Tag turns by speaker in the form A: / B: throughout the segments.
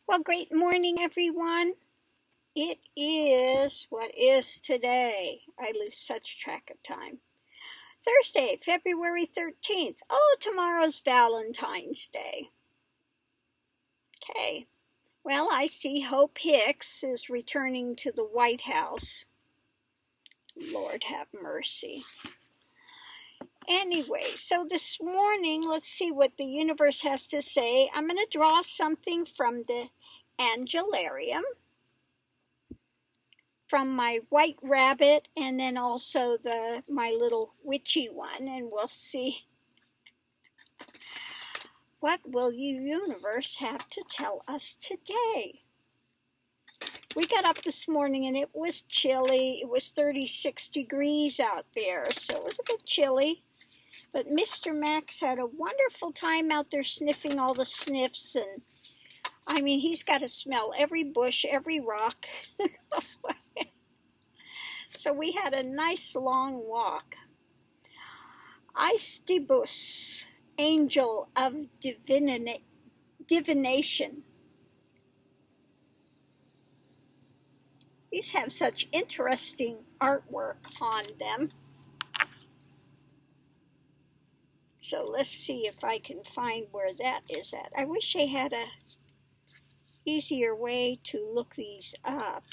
A: Well, great morning, everyone. It is, what is today? I lose such track of time. Thursday, February 13th. Oh, tomorrow's Valentine's Day. Okay. Well, I see Hope Hicks is returning to the White House. Lord have mercy. Anyway, so this morning, let's see what the universe has to say. I'm going to draw something from the Angelarium, from my white rabbit, and then also my little witchy one, and we'll see what will you universe have to tell us today. We got up this morning and it was chilly. It was 36 degrees out there, so it was a bit chilly. But Mr. Max had a wonderful time out there sniffing all the sniffs, and I mean, he's got to smell every bush, every rock. So we had a nice long walk. Aestibus, angel of divination. These have such interesting artwork on them. So let's see if I can find where that is at. I wish they had a easier way to look these up.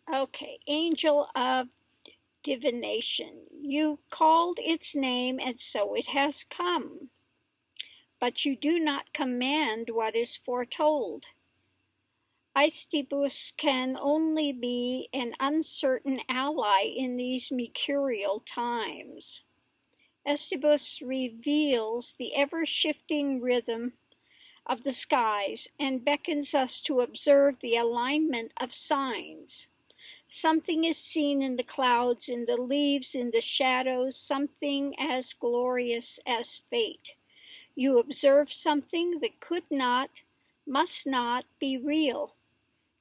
A: Okay, angel of divination. You called its name, and so it has come. But you do not command what is foretold. Aestibus can only be an uncertain ally in these mercurial times. Aestibus reveals the ever-shifting rhythm of the skies and beckons us to observe the alignment of signs. Something is seen in the clouds, in the leaves, in the shadows, something as glorious as fate. You observe something that could not, must not be real.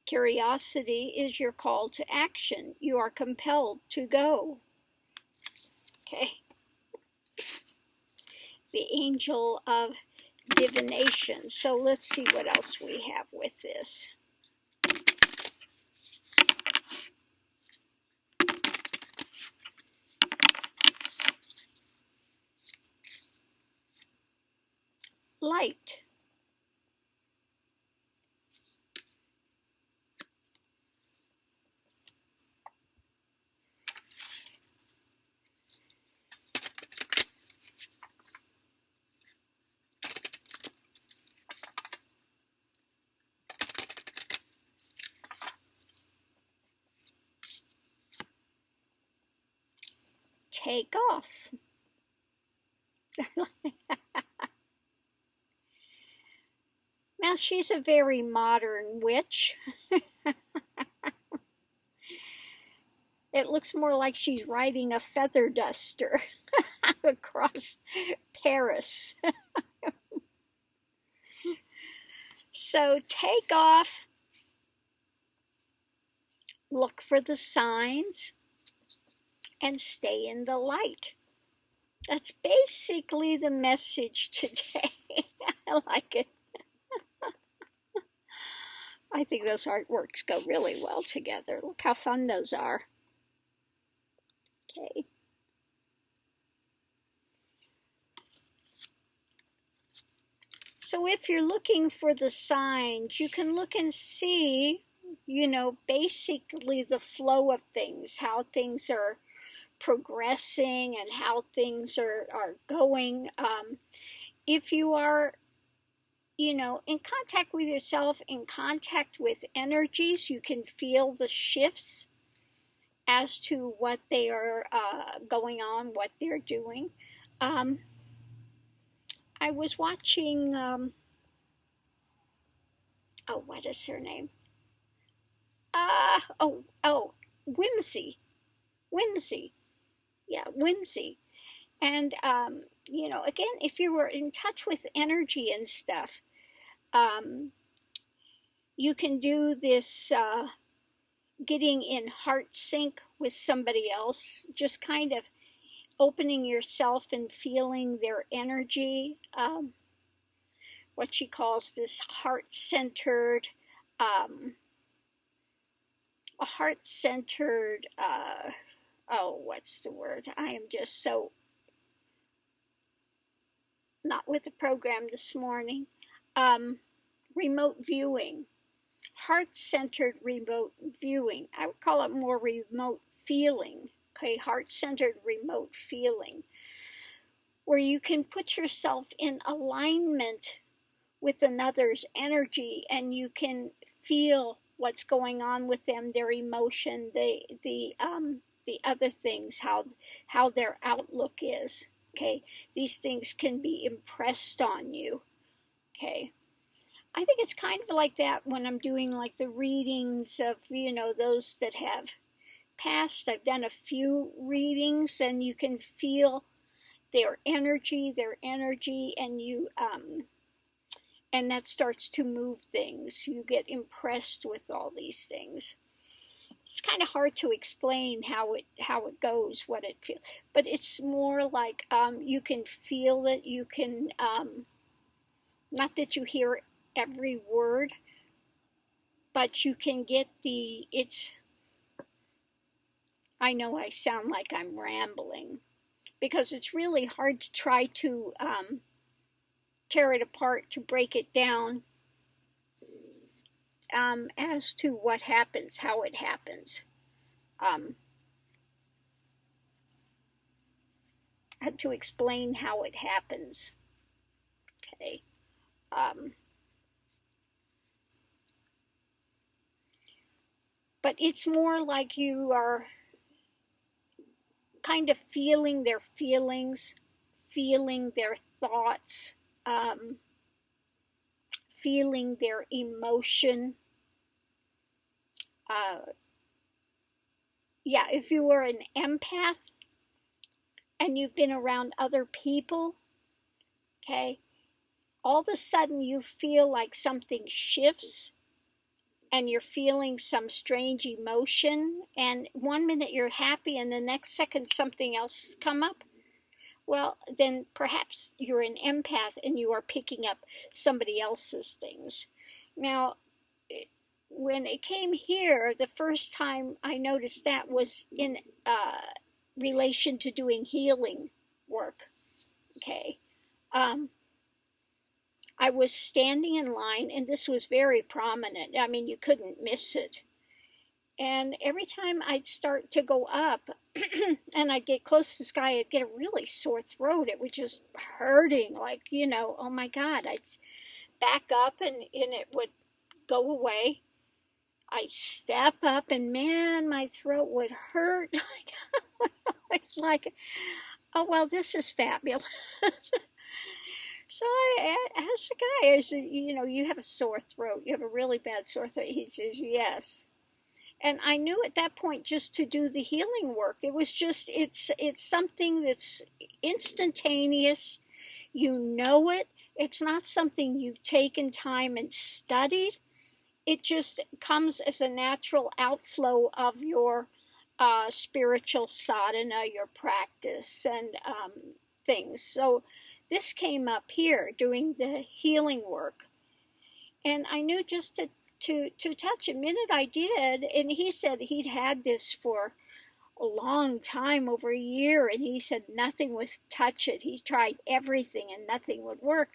A: Curiosity is your call to action. You are compelled to go. Okay. The angel of divination. So let's see what else we have with this. Light. Take off. Now she's a very modern witch. It looks more like she's riding a feather duster across Paris. So take off, look for the signs, and stay in the light. That's basically the message today. I like it. I think those artworks go really well together. Look how fun those are. Okay. So if you're looking for the signs, you can look and see, basically the flow of things, how things are progressing and how things are going. If you are, in contact with yourself, in contact with energies, you can feel the shifts as to what they are going on, what they're doing. I was watching, what is her name? Whimsy. whimsy. And, again, if you were in touch with energy and stuff, you can do this getting in heart sync with somebody else, just kind of opening yourself and feeling their energy. What she calls this heart-centered, what's the word? I am just so not with the program this morning. Remote viewing, heart-centered remote viewing. I would call it more remote feeling. Okay, heart-centered remote feeling, where you can put yourself in alignment with another's energy, and you can feel what's going on with them, their emotion, the other things, how their outlook is. Okay, these things can be impressed on you. Okay, I think it's kind of like that when I'm doing like the readings of those that have passed. I've done a few readings, and you can feel their energy, and you and that starts to move things. You get impressed with all these things. It's kind of hard to explain how it goes, what it feels, but it's more like you can feel it. You can not that you hear every word, but you can get I know I sound like I'm rambling, because it's really hard to try to tear it apart, to break it down as to what happens, how it happens. I had to explain how it happens. Okay. But it's more like you are kind of feeling their feelings, feeling their thoughts, feeling their emotion. If you were an empath and you've been around other people, okay, all of a sudden you feel like something shifts, and you're feeling some strange emotion, and one minute you're happy and the next second something else come up. Well, then perhaps you're an empath and you are picking up somebody else's things. Now, when it came here, the first time I noticed that was in relation to doing healing work. Okay. I was standing in line, and this was very prominent. I mean, you couldn't miss it. And every time I'd start to go up and I'd get close to the sky, I'd get a really sore throat. It was just hurting, like, oh my God. I'd back up and it would go away. I'd step up, and man, my throat would hurt. It's like, oh, well, this is fabulous. So I asked the guy, I said, you have a sore throat. You have a really bad sore throat. He says, yes. And I knew at that point just to do the healing work. It was just, it's something that's instantaneous. You know it. It's not something you've taken time and studied. It just comes as a natural outflow of your spiritual sadhana, your practice, and things. So this came up here doing the healing work. And I knew just to touch it. Minute I did, and he said he'd had this for a long time, over a year, and he said nothing would touch it. He tried everything and nothing would work.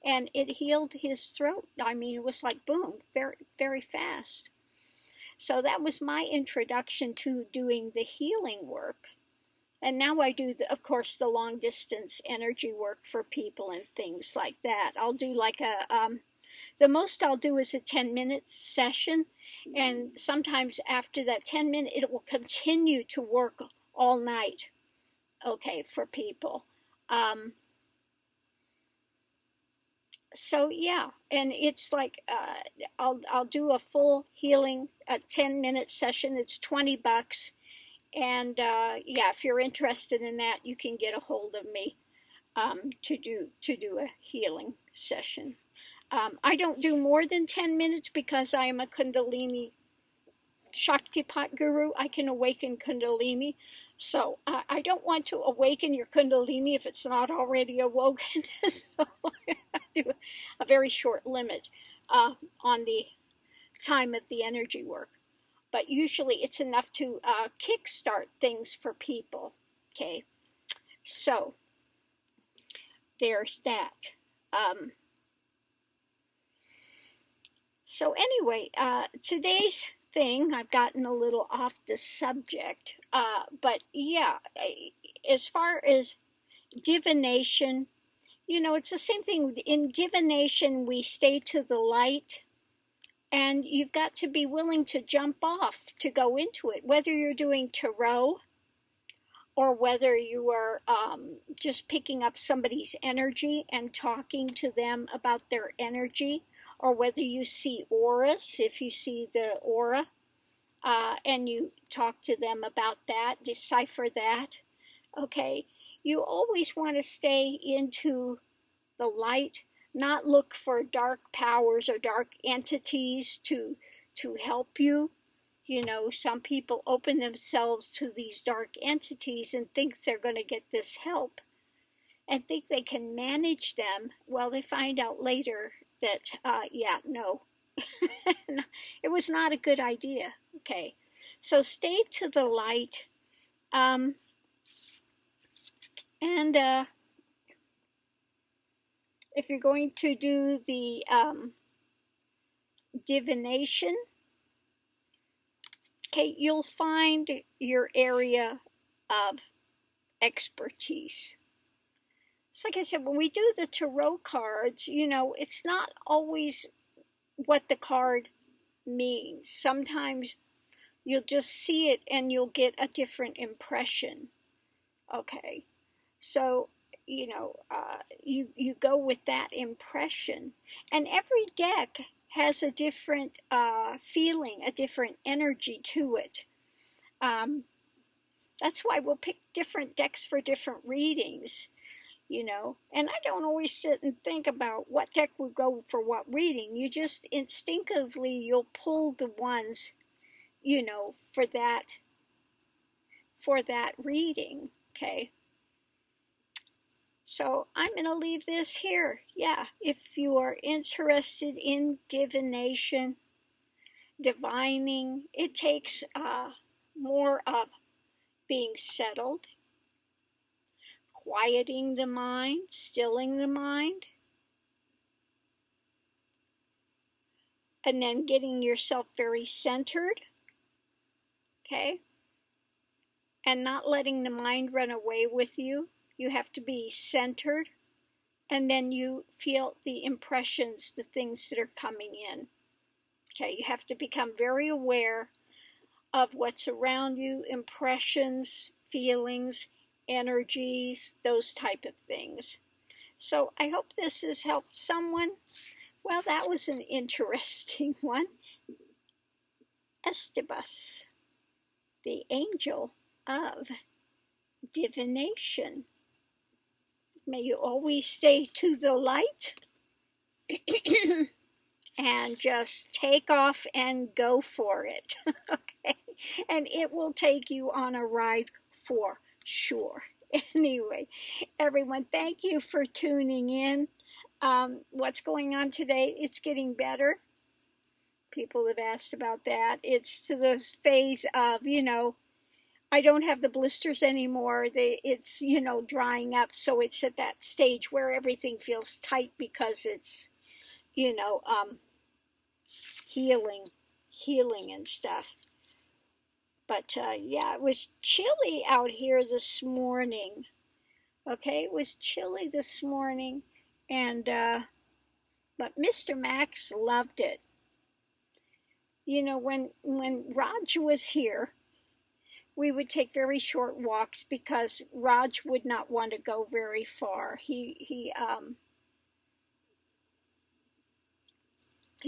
A: And it healed his throat. I mean, it was like boom, very, very fast. So that was my introduction to doing the healing work. And now I do, of course, the long distance energy work for people and things like that. I'll do like the most I'll do is a 10-minute session. And sometimes after that 10 minutes, it will continue to work all night, okay, for people. So yeah, and it's like I'll do a full healing, a 10-minute session. It's $20, And yeah, if you're interested in that, you can get a hold of me to do a healing session. I don't do more than 10 minutes because I am a Kundalini Shaktipat guru. I can awaken Kundalini. So I don't want to awaken your Kundalini if it's not already awoken. So I do a very short limit on the time of the energy work. But usually it's enough to kickstart things for people. Okay, so there's that. So anyway, today's thing, I've gotten a little off the subject, but yeah, as far as divination, you know, it's the same thing. In divination, we stay to the light, and you've got to be willing to jump off to go into it, whether you're doing tarot or whether you are just picking up somebody's energy and talking to them about their energy, or whether you see auras, if you see the aura, and you talk to them about that, decipher that, okay? You always want to stay into the light, not look for dark powers or dark entities to help you. You know, some people open themselves to these dark entities and think they're going to get this help and think they can manage them. Well, they find out later that, yeah, no, it was not a good idea. Okay, so stay to the light. And if you're going to do the divination, okay, you'll find your area of expertise. So like I said, when we do the tarot cards, you know, it's not always what the card means. Sometimes you'll just see it and you'll get a different impression. Okay, so, you know, you go with that impression. And every deck has a different feeling, a different energy to it. That's why we'll pick different decks for different readings, you know. And I don't always sit and think about what deck would go for what reading. You just instinctively, you'll pull the ones, you know, for that reading, okay? So I'm going to leave this here. Yeah, if you are interested in divination, divining, it takes more of being settled, quieting the mind, stilling the mind, and then getting yourself very centered, okay? And not letting the mind run away with you. You have to be centered, and then you feel the impressions, the things that are coming in. Okay, you have to become very aware of what's around you, impressions, feelings, energies, those type of things. So I hope this has helped someone. Well, that was an interesting one. Estibus, the angel of divination. May you always stay to the light and just take off and go for it. Okay? And it will take you on a ride for sure. Anyway, everyone, thank you for tuning in. What's going on today? It's getting better. People have asked about that. It's to the phase of, you know, I don't have the blisters anymore. It's, you know, drying up. So it's at that stage where everything feels tight because it's, you know, healing and stuff. But yeah, it was chilly out here this morning. Okay, it was chilly this morning, and but Mr. Max loved it. You know, when Raj was here, we would take very short walks because Raj would not want to go very far. He'd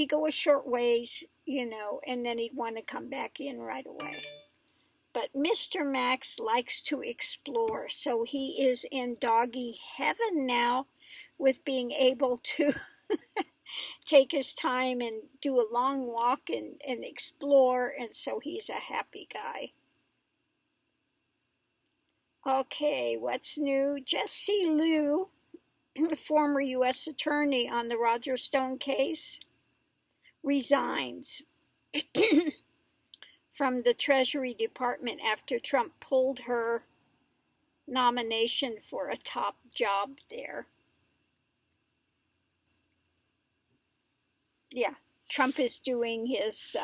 A: go a short ways, you know, and then he'd want to come back in right away. But Mr. Max likes to explore, so he is in doggy heaven now with being able to take his time and do a long walk and explore, and so he's a happy guy. Okay, what's new? Jesse Liu, the former U.S. attorney on the Roger Stone case, resigns from the Treasury Department after Trump pulled her nomination for a top job there. Yeah, Trump is doing his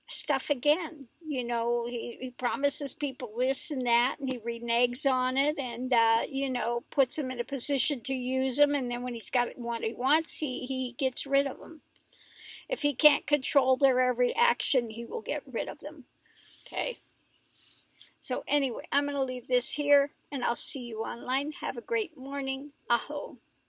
A: stuff again. You know, he promises people this and that, and he reneges on it, and you know, puts them in a position to use them, and then when he's got what he wants, he gets rid of them. If he can't control their every action, he will get rid of them. Okay. So anyway, I'm going to leave this here, and I'll see you online. Have a great morning. Aho.